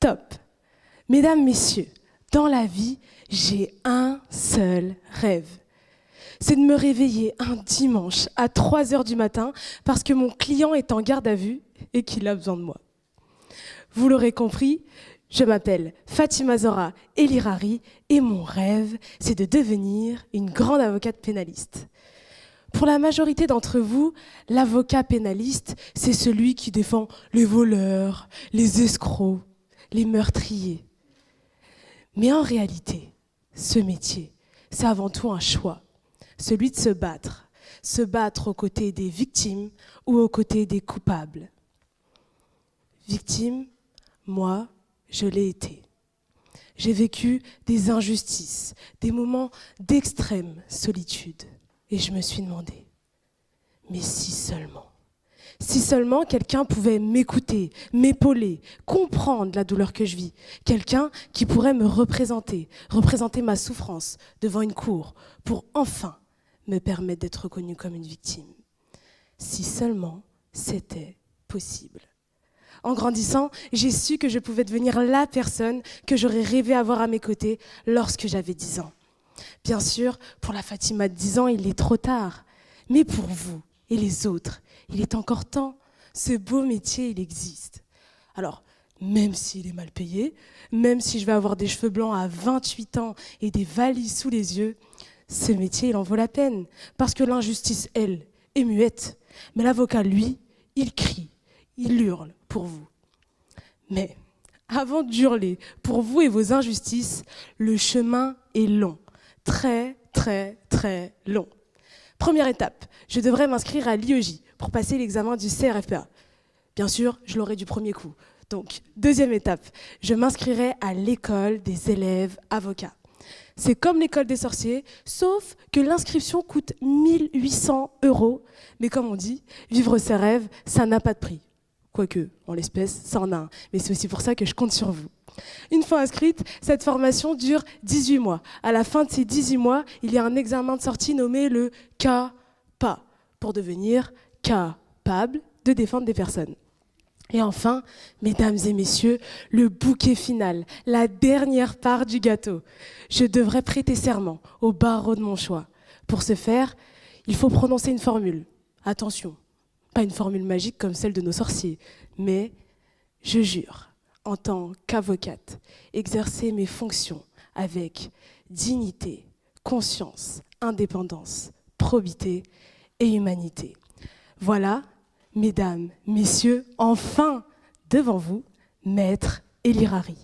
Stop. Mesdames, messieurs, dans la vie, j'ai un seul rêve. C'est de me réveiller un dimanche à 3h du matin parce que mon client est en garde à vue et qu'il a besoin de moi. Vous l'aurez compris, je m'appelle Fatima Zora Elirari et mon rêve, c'est de devenir une grande avocate pénaliste. Pour la majorité d'entre vous, l'avocat pénaliste, c'est celui qui défend les voleurs, les escrocs, les meurtriers. Mais en réalité, ce métier, c'est avant tout un choix, celui de se battre aux côtés des victimes ou aux côtés des coupables. Victime, moi, je l'ai été. J'ai vécu des injustices, des moments d'extrême solitude. Et je me suis demandé, mais si seulement quelqu'un pouvait m'écouter, m'épauler, comprendre la douleur que je vis, quelqu'un qui pourrait me représenter ma souffrance devant une cour pour enfin me permettre d'être reconnue comme une victime. Si seulement c'était possible. En grandissant, j'ai su que je pouvais devenir la personne que j'aurais rêvé avoir à mes côtés lorsque j'avais 10 ans. Bien sûr, pour la Fatima de 10 ans, il est trop tard. Mais pour vous et les autres, il est encore temps. Ce beau métier, il existe. Alors, même s'il est mal payé, même si je vais avoir des cheveux blancs à 28 ans et des valises sous les yeux, ce métier, il en vaut la peine. Parce que l'injustice, elle, est muette. Mais l'avocat, lui, il crie, il hurle pour vous. Mais avant d'hurler pour vous et vos injustices, le chemin est long. Très, très, très long. Première étape, je devrais m'inscrire à l'IEJ pour passer l'examen du CRFPA. Bien sûr, je l'aurai du premier coup. Donc, deuxième étape, je m'inscrirai à l'école des élèves avocats. C'est comme l'école des sorciers, sauf que l'inscription coûte 1 800 €. Mais comme on dit, vivre ses rêves, ça n'a pas de prix. Quoique, en l'espèce, ça en a un. Mais c'est aussi pour ça que je compte sur vous. Une fois inscrite, cette formation dure 18 mois. À la fin de ces 18 mois, il y a un examen de sortie nommé le CAPA, pour devenir capable de défendre des personnes. Et enfin, mesdames et messieurs, le bouquet final, la dernière part du gâteau. Je devrais prêter serment au barreau de mon choix. Pour ce faire, il faut prononcer une formule. Attention, pas une formule magique comme celle de nos sorciers, mais je jure, en tant qu'avocate, exercer mes fonctions avec dignité, conscience, indépendance, probité et humanité. Voilà, mesdames, messieurs, enfin, devant vous, Maître Elirari.